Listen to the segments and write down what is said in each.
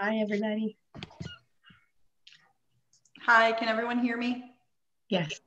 Hi, everybody. Hi, can everyone hear me? Yes.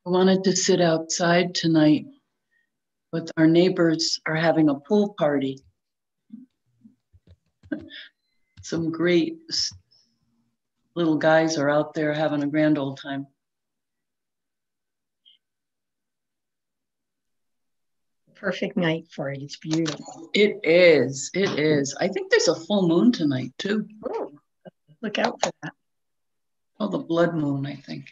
I wanted to sit outside tonight, but our neighbors are having a pool party. Some great little guys are out there having a grand old time. Perfect night for it. It's beautiful. It is. It is. I think there's a full moon tonight, too. Oh, look out for that. Oh, the blood moon, I think.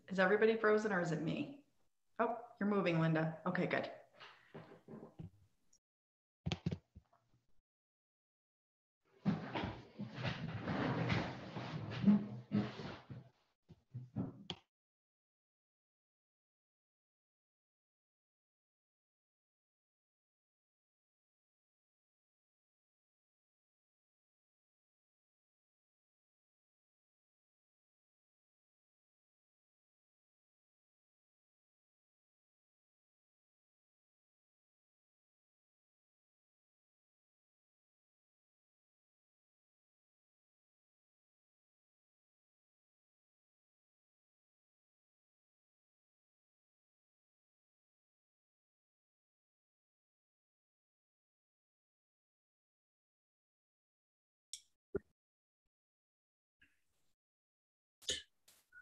Is everybody frozen or is it me? Oh, you're moving, Linda. Okay, good.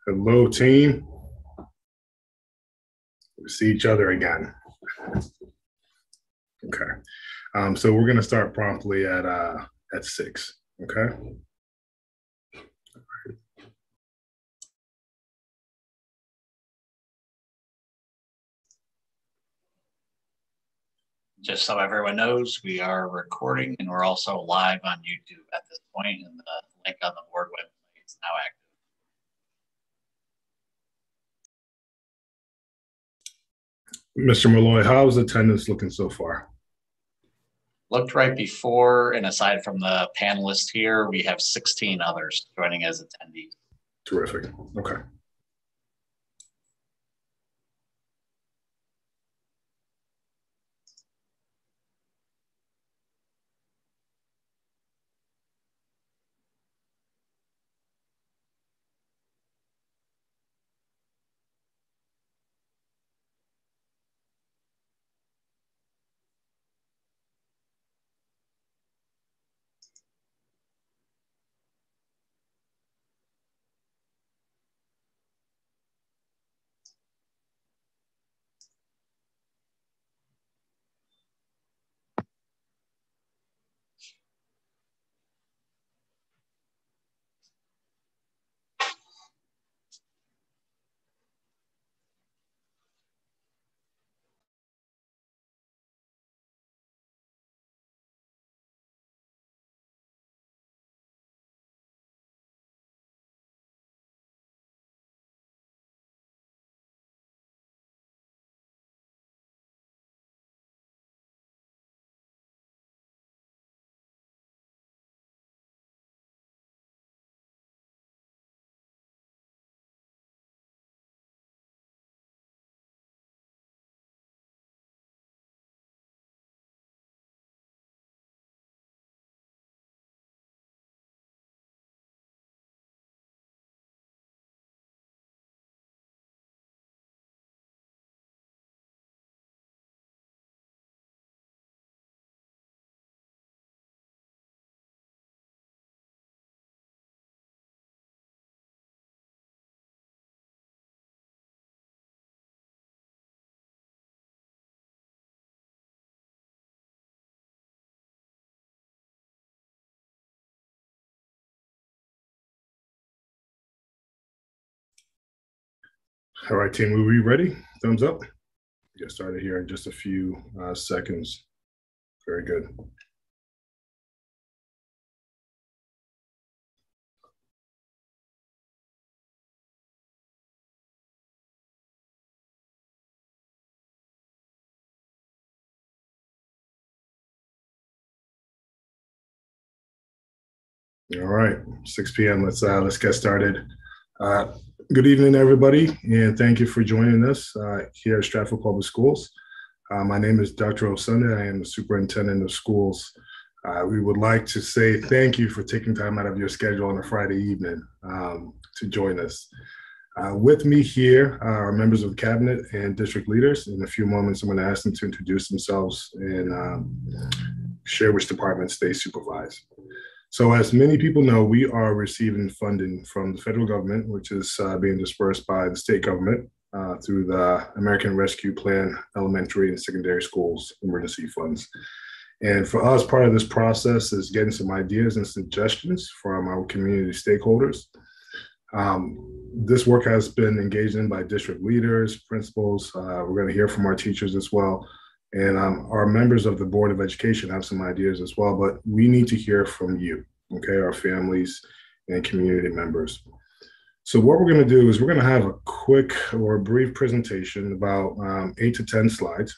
Hello, team. We see each other again. Okay. So we're going to start promptly at 6. Okay. Just so everyone knows, we are recording and we're also live on YouTube at this point, and the link on the board website is now active. Mr. Malloy, how's attendance looking so far? Looked right before, and aside from the panelists here, we have 16 others joining as attendees. Terrific. Okay. All right, team, are we ready? Thumbs up. Get started here in just a few seconds. Very good. All right, 6 p.m. Let's get started. Good evening, everybody, and thank you for joining us here at Stratford Public Schools. My name is Dr. Osunda. I am the superintendent of schools. We would like to say thank you for taking time out of your schedule on a Friday evening to join us. With me here are members of the cabinet and district leaders. In a few moments, I'm going to ask them to introduce themselves and share which departments they supervise. So as many people know, we are receiving funding from the federal government, which is being dispersed by the state government through the American Rescue Plan Elementary and Secondary Schools Emergency Funds. And for us, part of this process is getting some ideas and suggestions from our community stakeholders. This work has been engaged in by district leaders, principals. We're going to hear from our teachers as well. And our members of the Board of Education have some ideas as well, but we need to hear from you, okay, our families and community members. So what we're going to do is we're going to have a quick or a brief presentation, about 8 to 10 slides,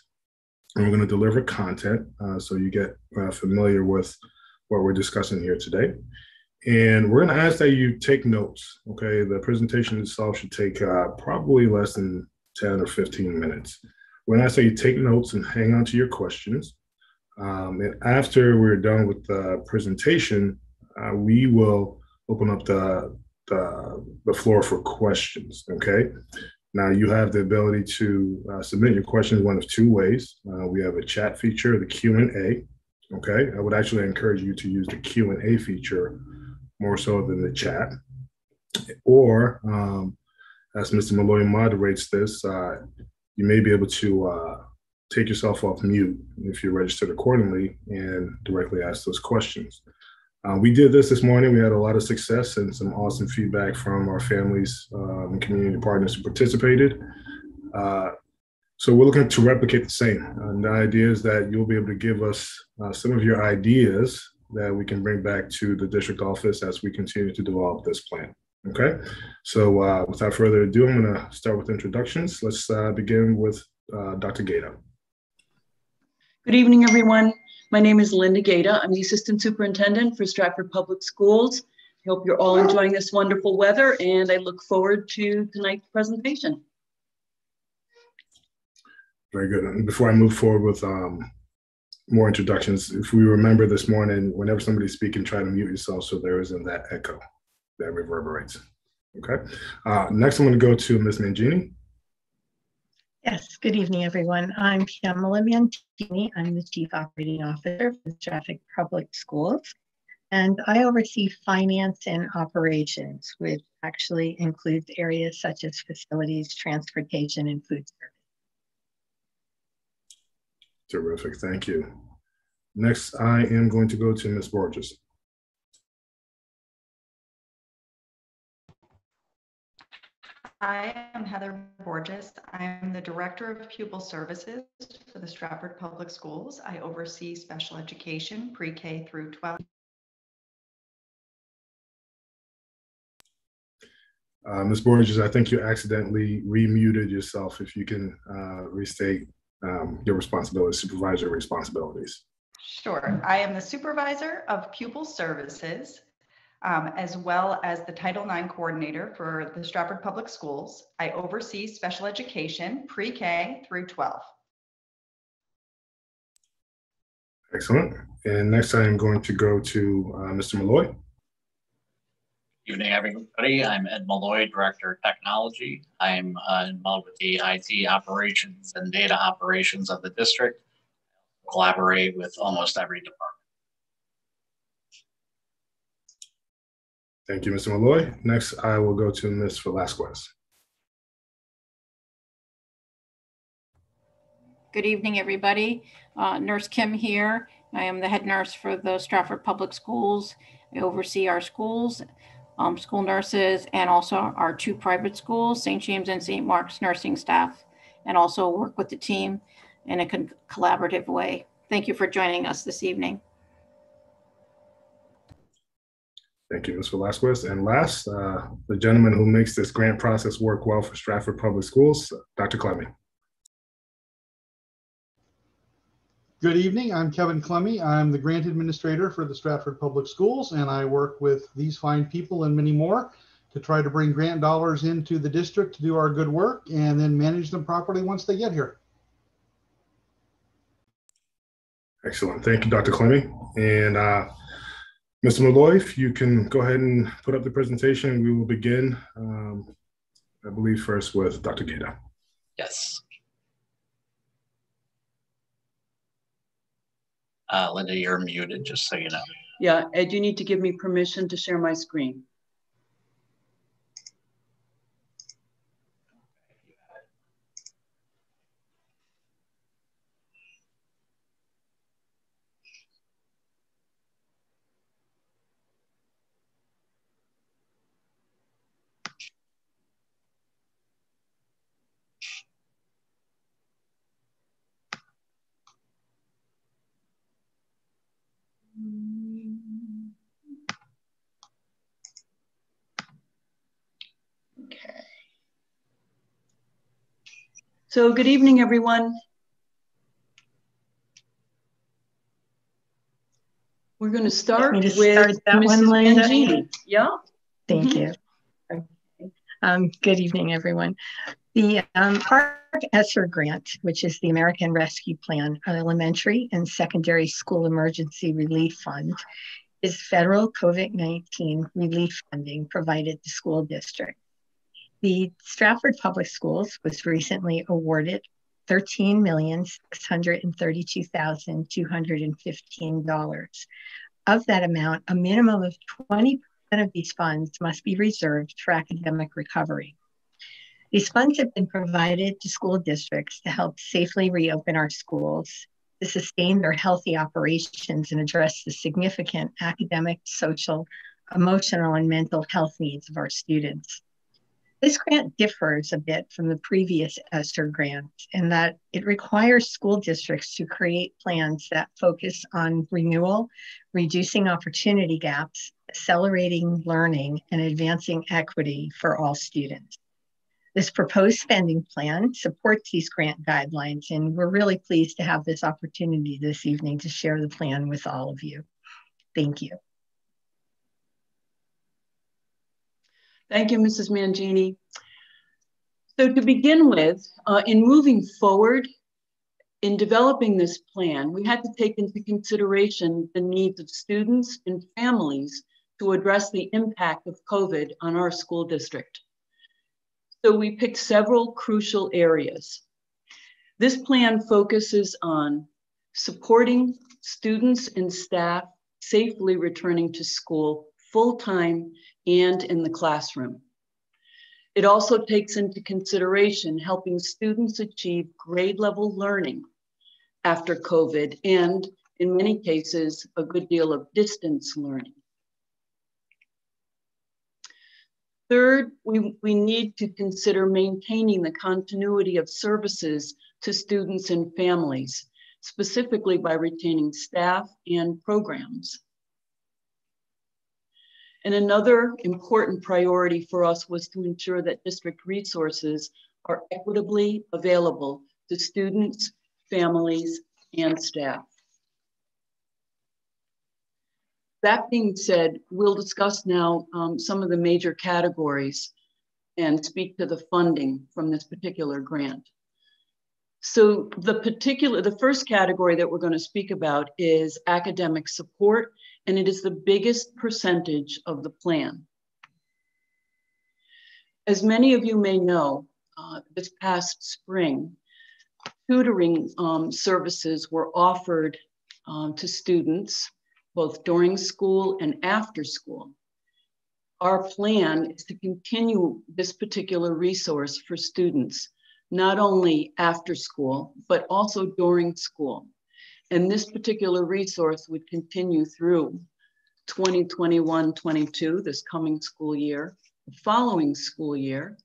and we're going to deliver content so you get familiar with what we're discussing here today. And we're going to ask that you take notes, okay? The presentation itself should take probably less than 10 or 15 minutes. When I say take notes and hang on to your questions, and after we're done with the presentation, we will open up the floor for questions, okay? Now you have the ability to submit your questions one of two ways. We have a chat feature, the Q&A, okay? I would actually encourage you to use the Q&A feature more so than the chat. Or, as Mr. Malloy moderates this, you may be able to take yourself off mute if you're registered accordingly and directly ask those questions. We did this morning. We had a lot of success and some awesome feedback from our families and community partners who participated. So we're looking to replicate the same. And the idea is that you'll be able to give us some of your ideas that we can bring back to the district office as we continue to develop this plan. Okay, so without further ado, I'm going to start with introductions. Let's begin with Dr. Gaeta. Good evening, everyone. My name is Linda Gata. I'm the Assistant Superintendent for Stratford Public Schools. I hope you're all enjoying this wonderful weather, and I look forward to tonight's presentation. Very good. And before I move forward with more introductions, if we remember this morning, whenever somebody's speaking, try to mute yourself so there isn't that echo that reverberates. Okay. Next, I'm going to go to Ms. Mangini. Yes, good evening, everyone. I'm Pamela Mantini. I'm the Chief Operating Officer for the Stratford Public Schools, and I oversee finance and operations, which actually includes areas such as facilities, transportation, and food service. Terrific, thank you. Next, I am going to go to Ms. Borges. I am Heather Borges. I am the Director of Pupil Services for the Stratford Public Schools. I oversee special education, pre-K through 12. Ms. Borges, I think you accidentally remuted yourself. If you can restate your responsibilities, supervisor responsibilities. Sure. I am the Supervisor of Pupil Services, as well as the Title IX Coordinator for the Stratford Public Schools. I oversee special education, pre-K through 12. Excellent. And next I am going to go to Mr. Malloy. Good evening, everybody. I'm Ed Malloy, Director of Technology. I'm involved with the IT operations and data operations of the district. Collaborate with almost every department. Thank you, Mr. Malloy. Next, I will go to Ms. Velasquez. Good evening, everybody. Nurse Kim here. I am the head nurse for the Stratford Public Schools. I oversee our schools, school nurses, and also our two private schools, St. James and St. Mark's nursing staff, and also work with the team in a collaborative way. Thank you for joining us this evening. Thank you, Ms. Velasquez. And last, the gentleman who makes this grant process work well for Stratford Public Schools, Dr. Clemmy. Good evening, I'm Kevin Clemmy. I'm the grant administrator for the Stratford Public Schools, and I work with these fine people and many more to try to bring grant dollars into the district to do our good work and then manage them properly once they get here. Excellent. Thank you, Dr. Clemmy. And Mr. Malloy, if you can go ahead and put up the presentation, we will begin, I believe, first with Dr. Gata. Yes. Linda, you're muted, just so you know. Yeah, Ed, you need to give me permission to share my screen. Okay. So good evening, everyone. We're going to start with Mrs. Mangini. Yeah. Thank you. Okay. Good evening, everyone. The ARC ESSER grant, which is the American Rescue Plan Elementary and Secondary School Emergency Relief Fund, is federal COVID-19 relief funding provided to school districts. The Stratford Public Schools was recently awarded $13,632,215. Of that amount, a minimum of 20% of these funds must be reserved for academic recovery. These funds have been provided to school districts to help safely reopen our schools, to sustain their healthy operations and address the significant academic, social, emotional, and mental health needs of our students. This grant differs a bit from the previous ESSER grant in that it requires school districts to create plans that focus on renewal, reducing opportunity gaps, accelerating learning, and advancing equity for all students. This proposed spending plan supports these grant guidelines, and we're really pleased to have this opportunity this evening to share the plan with all of you. Thank you. Thank you, Mrs. Mangini. So to begin with, in moving forward, in developing this plan, we had to take into consideration the needs of students and families to address the impact of COVID on our school district. So we picked several crucial areas. This plan focuses on supporting students and staff safely returning to school full-time and in the classroom. It also takes into consideration helping students achieve grade level learning after COVID and, in many cases, a good deal of distance learning. Third, we need to consider maintaining the continuity of services to students and families, specifically by retaining staff and programs. And another important priority for us was to ensure that district resources are equitably available to students, families, and staff. That being said, we'll discuss now some of the major categories and speak to the funding from this particular grant. So the first category that we're going to speak about is academic support, and it is the biggest percentage of the plan. As many of you may know, this past spring, tutoring services were offered to students both during school and after school. Our plan is to continue this particular resource for students, not only after school, but also during school. And this particular resource would continue through 2021-22, this coming school year, the following school year,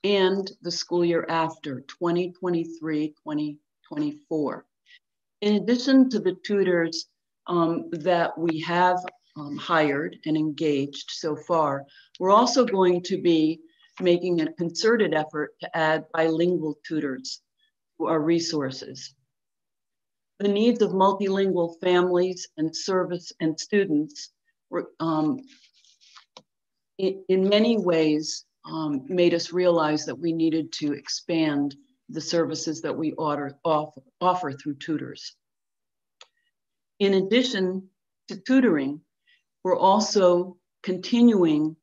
and the school year after, 2023-2024. In addition to the tutors that we have hired and engaged so far, we're also going to be making a concerted effort to add bilingual tutors to our resources. The needs of multilingual families and service and students were, in many ways made us realize that we needed to expand the services that we offer through tutors. In addition to tutoring, we're also continuing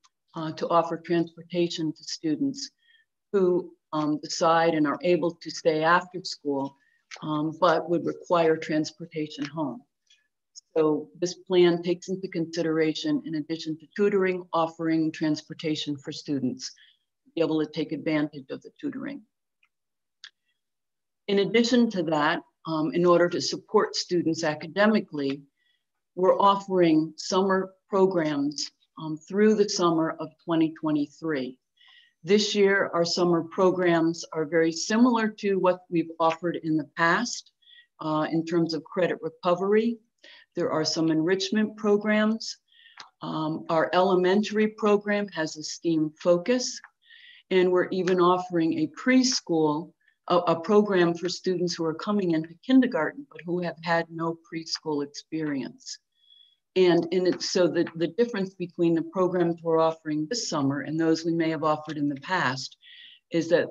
to offer transportation to students who decide and are able to stay after school, but would require transportation home. So this plan takes into consideration, in addition to tutoring, offering transportation for students to be able to take advantage of the tutoring. In addition to that, in order to support students academically, we're offering summer programs through the summer of 2023. This year, our summer programs are very similar to what we've offered in the past in terms of credit recovery. There are some enrichment programs. Our elementary program has a STEAM focus, and we're even offering a preschool, a program for students who are coming into kindergarten, but who have had no preschool experience. And so the difference between the programs we're offering this summer and those we may have offered in the past is that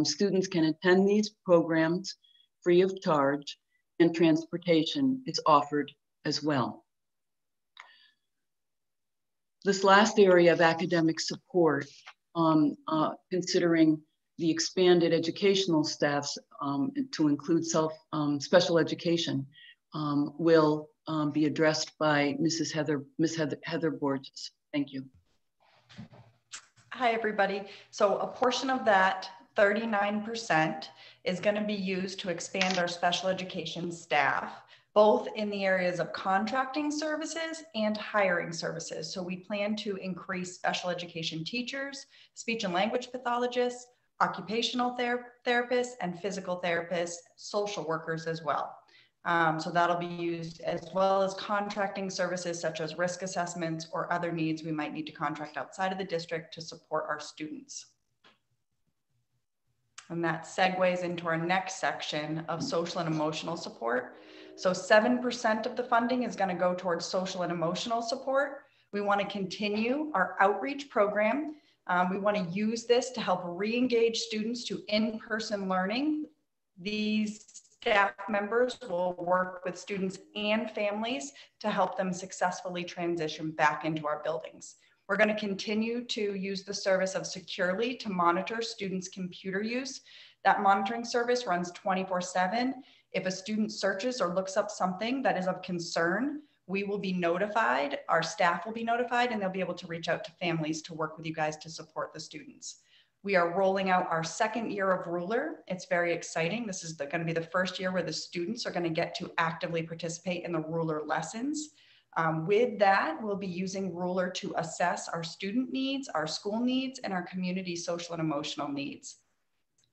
students can attend these programs free of charge, and transportation is offered as well. This last area of academic support, considering the expanded educational staffs to include special education, will be addressed by Miss Heather Borges. Thank you. Hi, everybody. So a portion of that 39% is going to be used to expand our special education staff, both in the areas of contracting services and hiring services. So we plan to increase special education teachers, speech and language pathologists, occupational therapists, and physical therapists, social workers as well. So that'll be used, as well as contracting services such as risk assessments or other needs we might need to contract outside of the district to support our students. And that segues into our next section of social and emotional support. So 7% of the funding is going to go towards social and emotional support. We want to continue our outreach program. We want to use this to help re-engage students to in-person learning. These staff members will work with students and families to help them successfully transition back into our buildings. We're going to continue to use the service of Securely to monitor students' computer use. That monitoring service runs 24/7. If a student searches or looks up something that is of concern, we will be notified, our staff will be notified, and they'll be able to reach out to families to work with you guys to support the students. We are rolling out our second year of Ruler. It's very exciting. This is going to be the first year where the students are going to get to actively participate in the Ruler lessons. With that, we'll be using Ruler to assess our student needs, our school needs, and our community social and emotional needs.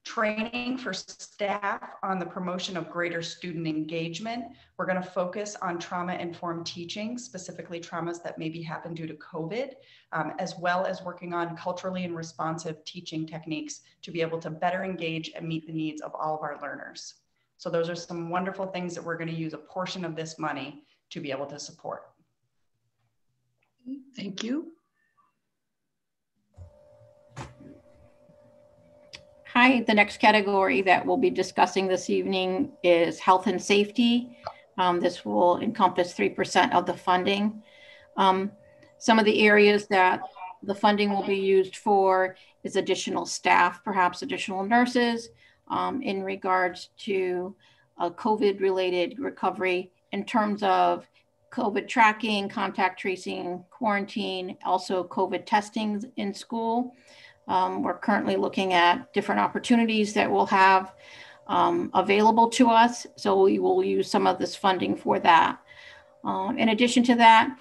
Training for staff on the promotion of greater student engagement. We're going to focus on trauma-informed teaching, specifically traumas that maybe happened due to COVID, as well as working on culturally and responsive teaching techniques to be able to better engage and meet the needs of all of our learners. So those are some wonderful things that we're going to use a portion of this money to be able to support. Thank you. Hi, the next category that we'll be discussing this evening is health and safety. This will encompass 3% of the funding. Some of the areas that the funding will be used for is additional staff, perhaps additional nurses, in regards to COVID-related recovery in terms of COVID tracking, contact tracing, quarantine, also COVID testing in school. We're currently looking at different opportunities that we'll have available to us. So we will use some of this funding for that. In addition to that,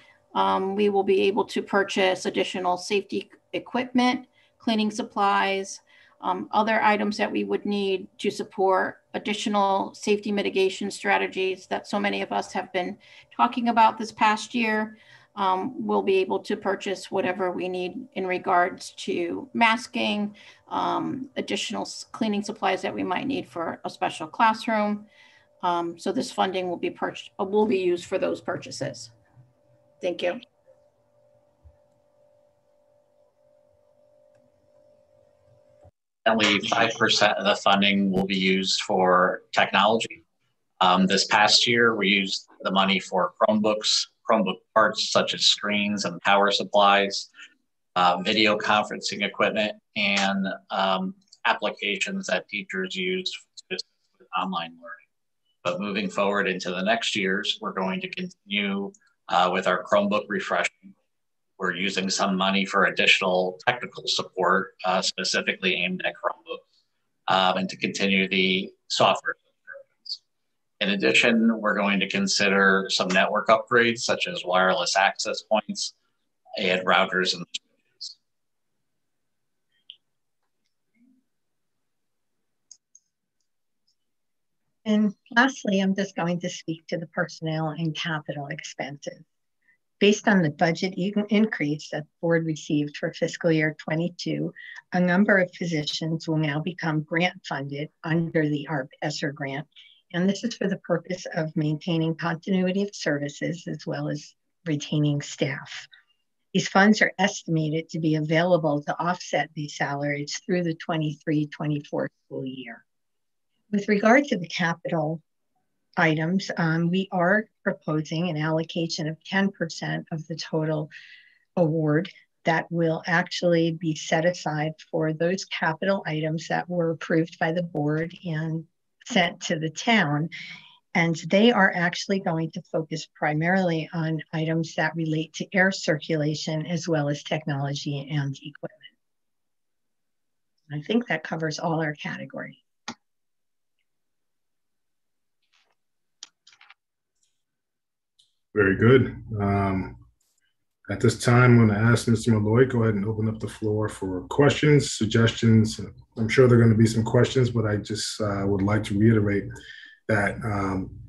we will be able to purchase additional safety equipment, cleaning supplies, other items that we would need to support additional safety mitigation strategies that so many of us have been talking about this past year. We'll be able to purchase whatever we need in regards to masking, additional cleaning supplies that we might need for a special classroom. So this funding will be used for those purchases. Thank you. Only 5% of the funding will be used for technology. This past year, we used the money for Chromebooks, Chromebook parts such as screens and power supplies, video conferencing equipment, and applications that teachers use with online learning. But moving forward into the next years, we're going to continue with our Chromebook refreshing. We're using some money for additional technical support, specifically aimed at Chromebooks, and to continue the software subscriptions. In addition, we're going to consider some network upgrades, such as wireless access points and routers and switches. And lastly, I'm just going to speak to the personnel and capital expenses. Based on the budget increase that the board received for fiscal year 22, a number of positions will now become grant funded under the ARP ESSER grant. And this is for the purpose of maintaining continuity of services as well as retaining staff. These funds are estimated to be available to offset these salaries through the 23-24 school year. With regard to the capital items, we are proposing an allocation of 10% of the total award that will actually be set aside for those capital items that were approved by the board and sent to the town. And they are actually going to focus primarily on items that relate to air circulation as well as technology and equipment. I think that covers all our categories. Very good. At this time, I'm going to ask Mr. Malloy, go ahead and open up the floor for questions, suggestions. I'm sure there are going to be some questions, but I just would like to reiterate that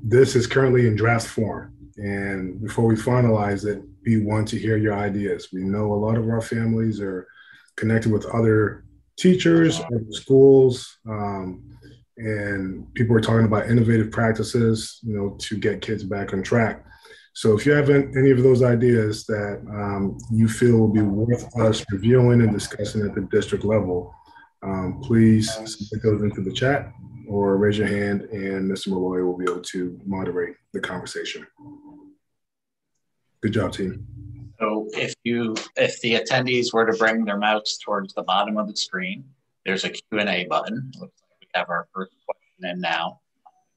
this is currently in draft form. And before we finalize it, we want to hear your ideas. We know a lot of our families are connected with other teachers, other schools, and people are talking about innovative practices, to get kids back on track. So if you have any of those ideas that you feel will be worth us reviewing and discussing at the district level, please submit those into the chat or raise your hand, and Mr. Malloy will be able to moderate the conversation. Good job, team. So if the attendees were to bring their mouse towards the bottom of the screen, there's a Q&A button. Looks like we have our first question in now.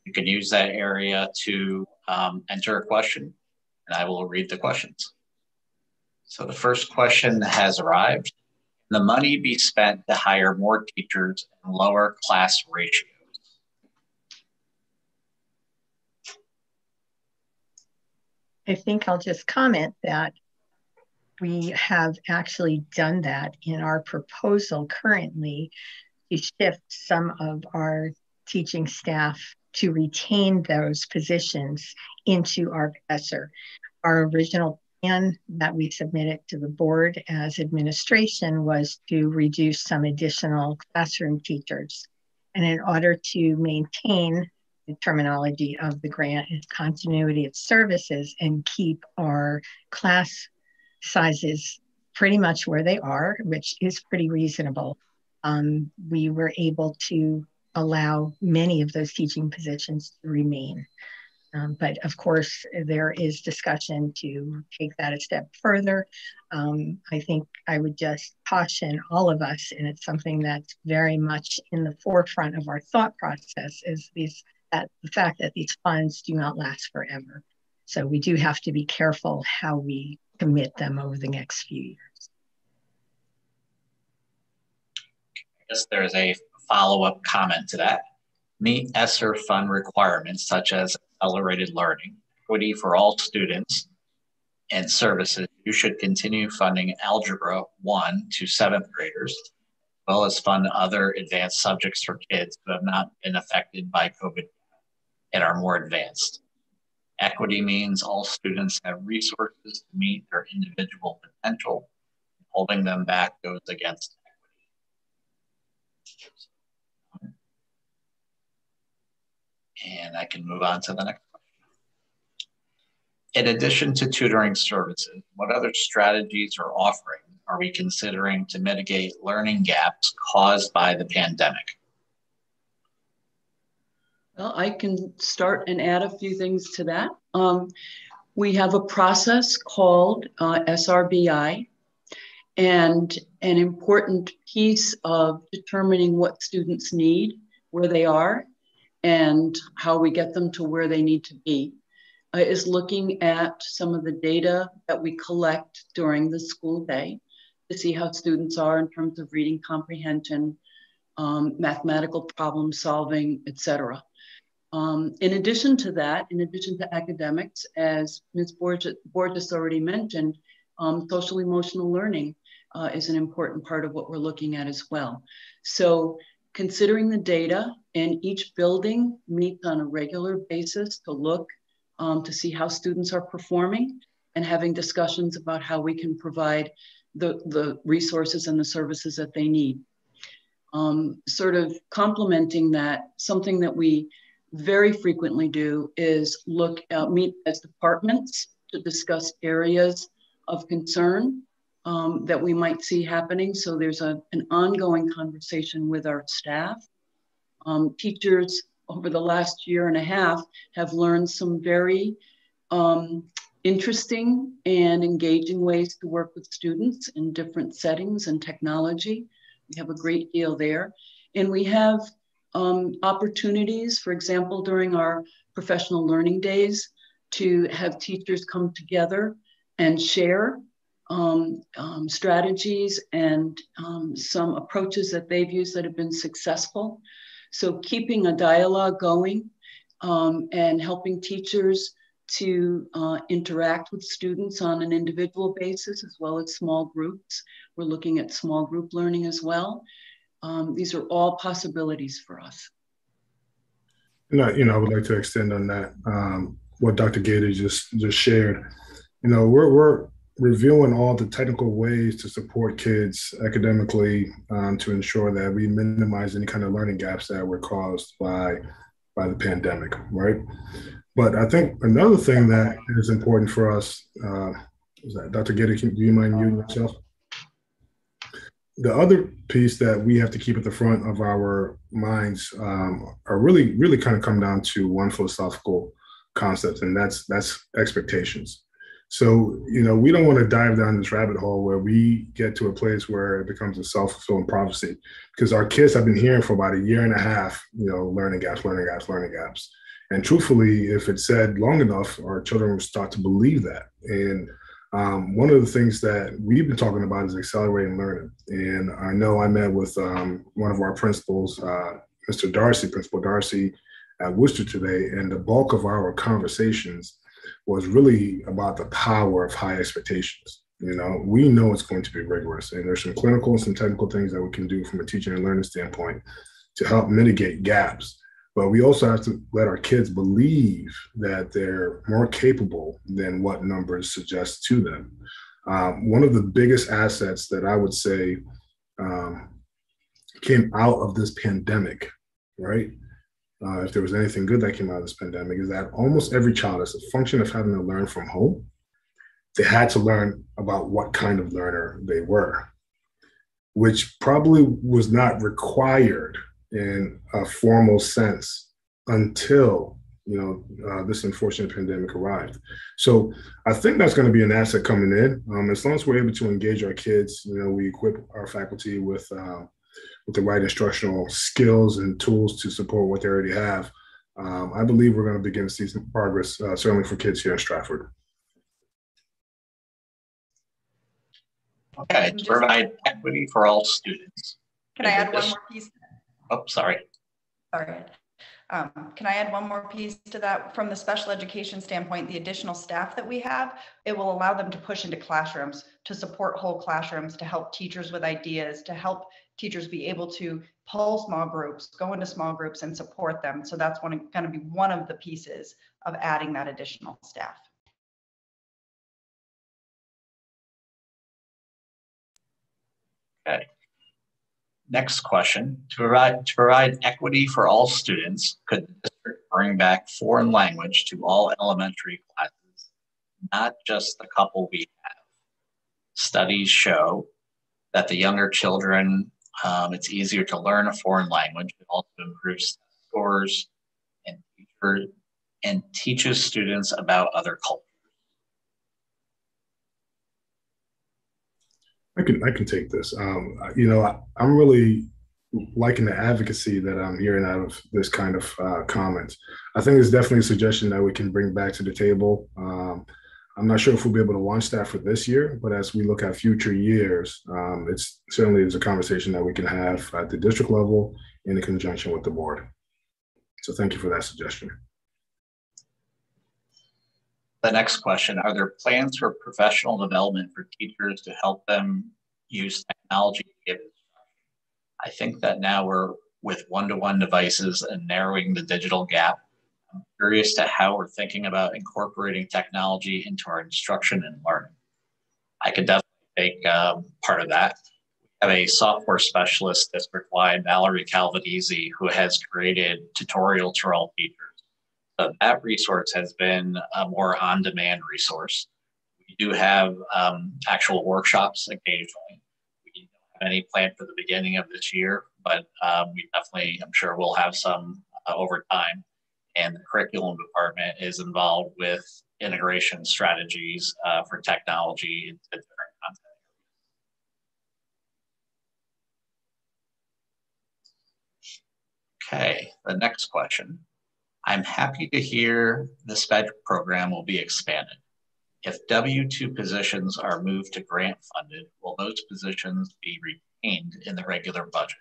You can use that area to enter a question, and I will read the questions. So the first question has arrived. Can the money be spent to hire more teachers and lower class ratios? I think I'll just comment that we have actually done that in our proposal currently to shift some of our teaching staff to retain those positions into our PESR. Our original plan that we submitted to the board as administration was to reduce some additional classroom teachers. And in order to maintain the terminology of the grant is continuity of services and keep our class sizes pretty much where they are, which is pretty reasonable. We were able to allow many of those teaching positions to remain. But of course, there is discussion to take that a step further. I think I would just caution all of us, and it's something that's very much in the forefront of our thought process, is the fact that these funds do not last forever. So we do have to be careful how we commit them over the next few years. I guess there's a follow-up comment to that. Meet ESSER fund requirements such as accelerated learning, equity for all students, and services. You should continue funding Algebra 1 to 7th graders, as well as fund other advanced subjects for kids who have not been affected by COVID and are more advanced. Equity means all students have resources to meet their individual potential. Holding them back goes against equity. And I can move on to the next question. In addition to tutoring services, what other strategies or offerings are we considering to mitigate learning gaps caused by the pandemic? Well, I can start and add a few things to that. We have a process called SRBI, and an important piece of determining what students need, where they are, and how we get them to where they need to be is looking at some of the data that we collect during the school day to see how students are in terms of reading comprehension, mathematical problem solving, etc. In addition to that, in addition to academics, as Ms. Borges already mentioned, social emotional learning is an important part of what we're looking at as well. So considering the data, and each building meets on a regular basis to look to see how students are performing, and having discussions about how we can provide the resources and the services that they need. Sort of complementing that, something that we very frequently do is meet as departments to discuss areas of concern that we might see happening. So there's an ongoing conversation with our staff. Teachers over the last year and a half have learned some very interesting and engaging ways to work with students in different settings and technology. We have a great deal there. And we have opportunities, for example, during our professional learning days, to have teachers come together and share strategies and some approaches that they've used that have been successful. So keeping a dialogue going and helping teachers to interact with students on an individual basis as well as small groups. We're looking at small group learning as well. These are all possibilities for us. And I would like to extend on that what Dr. Gator just shared. We're reviewing all the technical ways to support kids academically to ensure that we minimize any kind of learning gaps that were caused by the pandemic, right? But I think another thing that is important for us is that, Dr. Gitter, do you mind muting yourself? The other piece that we have to keep at the front of our minds are really kind of come down to one philosophical concept, and that's expectations. So, we don't want to dive down this rabbit hole where we get to a place where it becomes a self-fulfilling prophecy, because our kids have been hearing for about a year and a half, learning gaps. And truthfully, if it's said long enough, our children will start to believe that. And one of the things that we've been talking about is accelerating learning. And I know I met with one of our principals, Mr. Darcy, Principal Darcy at Worcester today, and the bulk of our conversations was really about the power of high expectations. We know it's going to be rigorous, and there's some clinical and some technical things that we can do from a teaching and learning standpoint to help mitigate gaps. But we also have to let our kids believe that they're more capable than what numbers suggest to them. One of the biggest assets that I would say came out of this pandemic, right? If there was anything good that came out of this pandemic, is that almost every child, as a function of having to learn from home, they had to learn about what kind of learner they were, which probably was not required in a formal sense until this unfortunate pandemic arrived. So I think that's going to be an asset coming in. As long as we're able to engage our kids, we equip our faculty with the right instructional skills and tools to support what they already have. I believe we're going to begin to see some progress, certainly for kids here in Stratford. Okay, to provide equity for all students. Can I add one more piece? Oh, sorry. Sorry. Can I add one more piece to that? From the special education standpoint, the additional staff that we have, it will allow them to push into classrooms, to support whole classrooms, to help teachers with ideas, to help teachers be able to pull small groups, go into small groups and support them. So that's going to be one of the pieces of adding that additional staff. Okay. Next question. To provide equity for all students, could the district bring back foreign language to all elementary classes, not just the couple we have? Studies show that the younger children, it's easier to learn a foreign language. It also improves scores and teaches students about other cultures. I can take this. I'm really liking the advocacy that I'm hearing out of this kind of comment. I think it's definitely a suggestion that we can bring back to the table. I'm not sure if we'll be able to launch that for this year, but as we look at future years, it's certainly is a conversation that we can have at the district level in conjunction with the board. So thank you for that suggestion. The next question, are there plans for professional development for teachers to help them use technology to give instruction? I think that now we're with one-to-one devices and narrowing the digital gap. I'm curious to how we're thinking about incorporating technology into our instruction and learning. I could definitely take part of that. We have a software specialist district-wide, Valerie Calvanese, who has created tutorials for all teachers. That resource has been a more on-demand resource. We do have actual workshops occasionally. We don't have any planned for the beginning of this year, but we definitely, I'm sure we'll have some over time. And the curriculum department is involved with integration strategies for technology into different content. Okay, the next question. I'm happy to hear the SPED program will be expanded. If W-2 positions are moved to grant funded, will those positions be retained in the regular budget?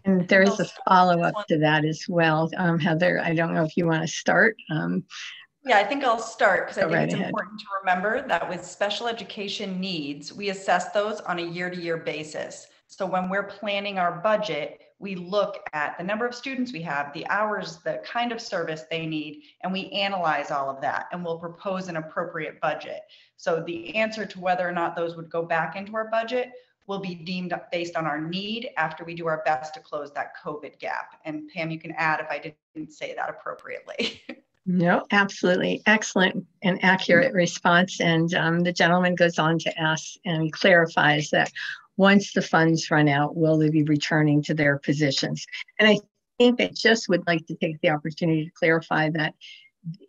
And there is a follow-up to that as well. Heather, I don't know if you want to start. Yeah, I think I'll start because I think it's ahead. important to remember that with special education needs, we assess those on a year-to-year basis. So when we're planning our budget, we look at the number of students we have, the hours, the kind of service they need, and we analyze all of that, and we'll propose an appropriate budget. So the answer to whether or not those would go back into our budget will be deemed based on our need after we do our best to close that COVID gap. And Pam, you can add if I didn't say that appropriately. No, absolutely. Excellent and accurate response. And the gentleman goes on to ask and clarifies that once the funds run out, will they be returning to their positions? And I think I just would like to take the opportunity to clarify that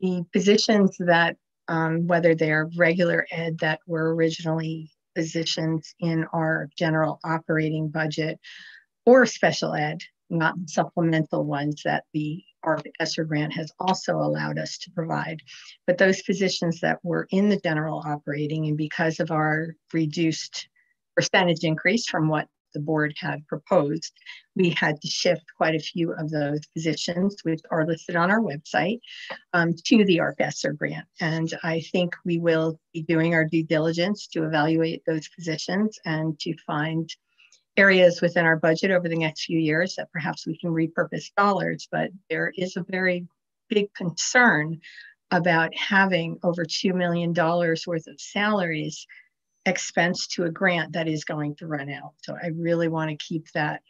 the positions that, whether they're regular ed that were originally positions in our general operating budget or special ed, not supplemental ones that the ARP ESSER grant has also allowed us to provide. But those positions that were in the general operating, and because of our reduced percentage increase from what the board had proposed, we had to shift quite a few of those positions, which are listed on our website, to the ARP ESSER grant. And I think we will be doing our due diligence to evaluate those positions and to find areas within our budget over the next few years that perhaps we can repurpose dollars. But there is a very big concern about having over $2 million worth of salaries expense to a grant that is going to run out. So I really want to keep that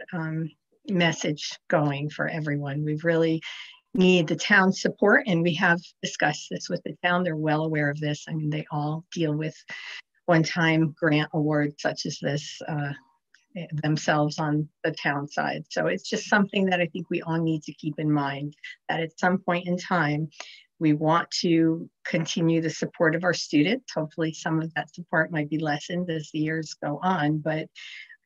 message going for everyone. We really need the town's support, and we have discussed this with the town. They're well aware of this. I mean, they all deal with one-time grant awards such as this themselves on the town side. So it's just something that I think we all need to keep in mind, that at some point in time, we want to continue the support of our students. Hopefully some of that support might be lessened as the years go on, but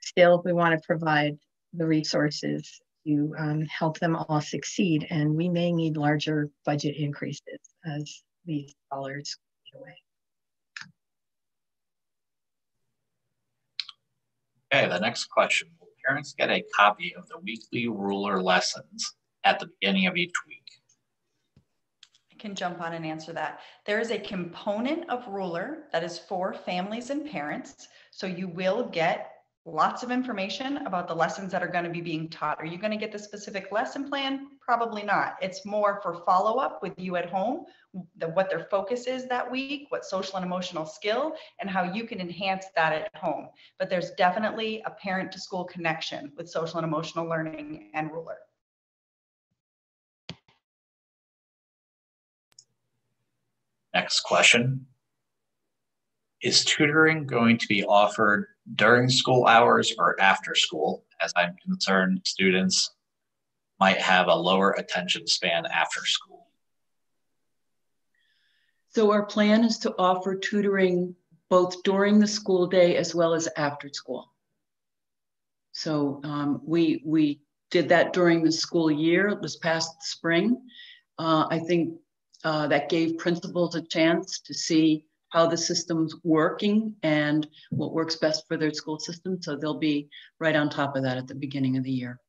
still we want to provide the resources to help them all succeed. And we may need larger budget increases as these dollars go away. Okay, the next question. Will parents get a copy of the weekly ruler lessons at the beginning of each week? I can jump on and answer that. There is a component of ruler that is for families and parents. So you will get lots of information about the lessons that are going to be being taught. Are you going to get the specific lesson plan? Probably not. It's more for follow-up with you at home, what their focus is that week, what social and emotional skill, and how you can enhance that at home. But there's definitely a parent to school connection with social and emotional learning and ruler. Next question. Is tutoring going to be offered during school hours or after school? As I'm concerned, students might have a lower attention span after school. So our plan is to offer tutoring both during the school day as well as after school. So we did that during the school year, this past spring. I think that gave principals a chance to see how the system's working and what works best for their school system. So they'll be right on top of that at the beginning of the year.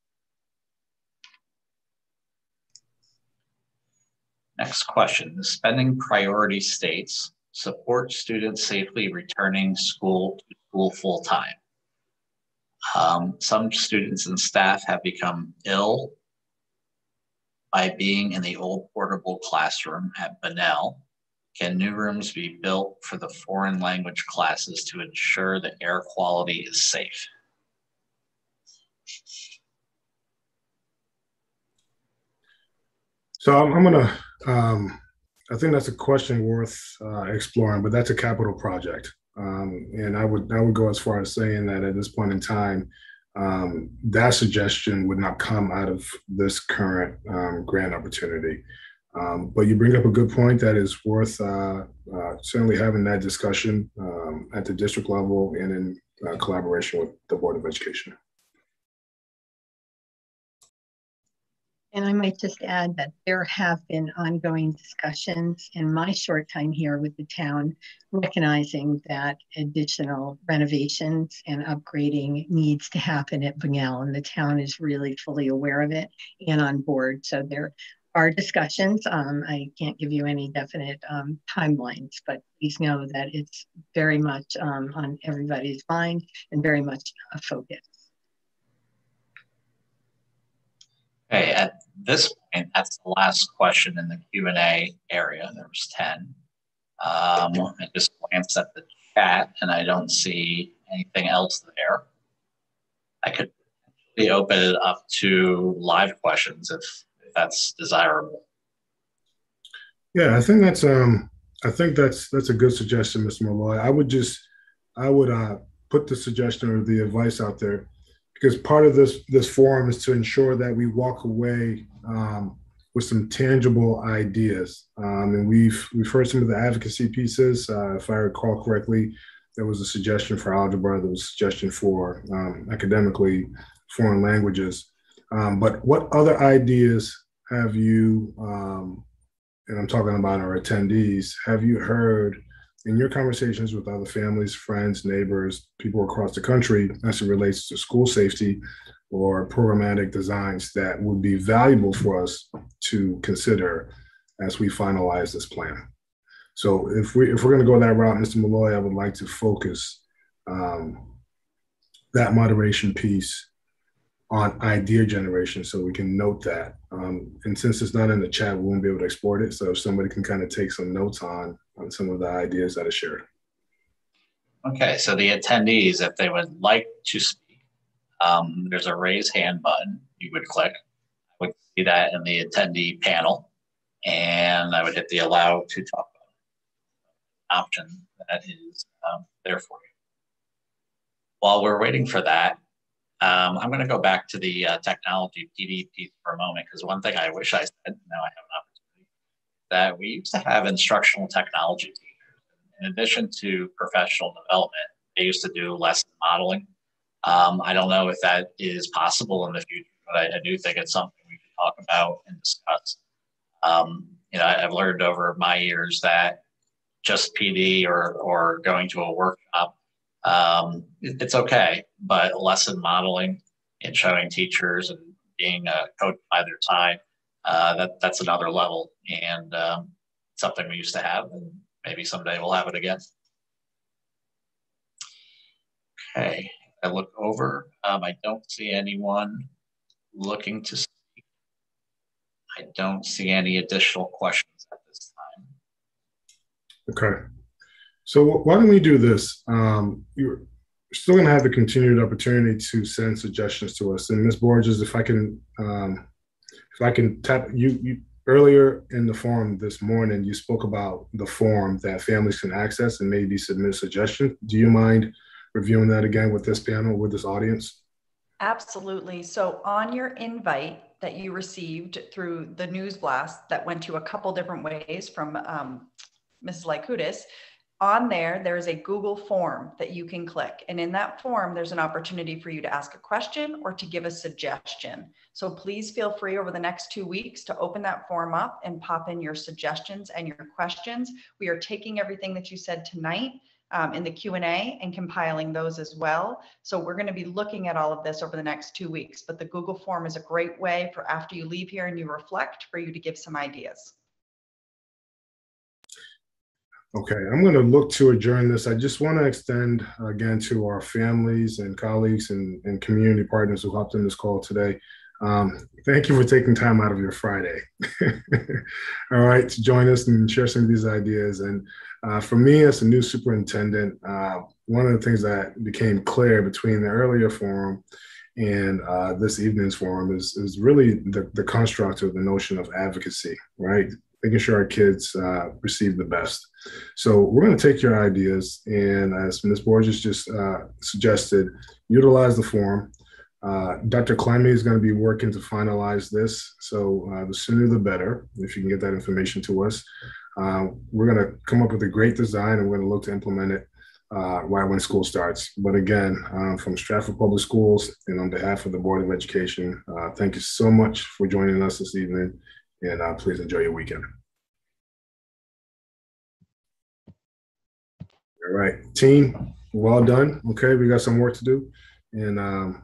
Next question. The spending priority states support students safely returning to school full time. Some students and staff have become ill by being in the old portable classroom at Bunnell. Can new rooms be built for the foreign language classes to ensure the air quality is safe? So I'm gonna, I think that's a question worth exploring, but that's a capital project. And I would go as far as saying that at this point in time, that suggestion would not come out of this current grant opportunity. But you bring up a good point that is worth certainly having that discussion at the district level and in collaboration with the Board of Education. And I might just add that there have been ongoing discussions in my short time here with the town, recognizing that additional renovations and upgrading needs to happen at Bunnell, and the town is really fully aware of it and on board. So there are discussions. I can't give you any definite timelines, but please know that it's very much on everybody's mind and very much a focus. Okay, at this point, that's the last question in the Q&A area. There was 10. I just glanced at the chat and I don't see anything else there. I could potentially open it up to live questions if that's desirable. Yeah, I think that's a good suggestion, Mr. Malloy. I would put the suggestion or the advice out there, because part of this forum is to ensure that we walk away with some tangible ideas. And we've heard some of the advocacy pieces. If I recall correctly, there was a suggestion for algebra, there was a suggestion for academically foreign languages. But what other ideas have you, and I'm talking about our attendees, have you heard in your conversations with other families, friends, neighbors, people across the country as it relates to school safety or programmatic designs that would be valuable for us to consider as we finalize this plan? So if we're going to go that route, Mr. Malloy, I would like to focus that moderation piece on idea generation so we can note that. And since it's not in the chat, we won't be able to export it. So if somebody can kind of take some notes on some of the ideas that are shared. Okay, so the attendees, if they would like to speak, there's a raise hand button you would click. I would see that in the attendee panel, and I would hit the allow to talk option that is there for you. While we're waiting for that, I'm going to go back to the technology PD piece for a moment, because one thing I wish I said, now I have an opportunity, that we used to have instructional technology teachers. In addition to professional development, they used to do lesson modeling. I don't know if that is possible in the future, but I do think it's something we can talk about and discuss. I've learned over my years that just PD or going to a workshop, it's okay, but lesson modeling and showing teachers and being coached by their time, that's another level, and something we used to have, and maybe someday we'll have it again. Okay, I look over. I don't see anyone looking to speak. I don't see any additional questions at this time. Okay. So why don't we do this? You're still going to have the continued opportunity to send suggestions to us. And Ms. Borges, if I can tap you earlier in the forum this morning, you spoke about the form that families can access and maybe submit suggestions. Do you mind reviewing that again with this panel, with this audience? Absolutely. So on your invite that you received through the news blast that went to a couple different ways from Mrs. Lykoudis, on there is a Google form that you can click. And in that form, there's an opportunity for you to ask a question or to give a suggestion. So please feel free over the next 2 weeks to open that form up and pop in your suggestions and your questions. We are taking everything that you said tonight in the Q&A and compiling those as well. So we're going to be looking at all of this over the next 2 weeks, but the Google form is a great way for after you leave here and you reflect for you to give some ideas. Okay, I'm going to look to adjourn this. I just want to extend again to our families and colleagues and community partners who hopped in this call today. Thank you for taking time out of your Friday, all right, to join us and share some of these ideas. And for me as a new superintendent, one of the things that became clear between the earlier forum and this evening's forum is really the construct of the notion of advocacy, right? Making sure our kids receive the best. So we're going to take your ideas, and as Ms. Borges just suggested, utilize the form. Dr. Clemmy is going to be working to finalize this, so the sooner the better, if you can get that information to us. We're going to come up with a great design, and we're going to look to implement it right when school starts. But again, from Stratford Public Schools and on behalf of the Board of Education, thank you so much for joining us this evening, and please enjoy your weekend. All right, team, well done. Okay, we got some work to do, and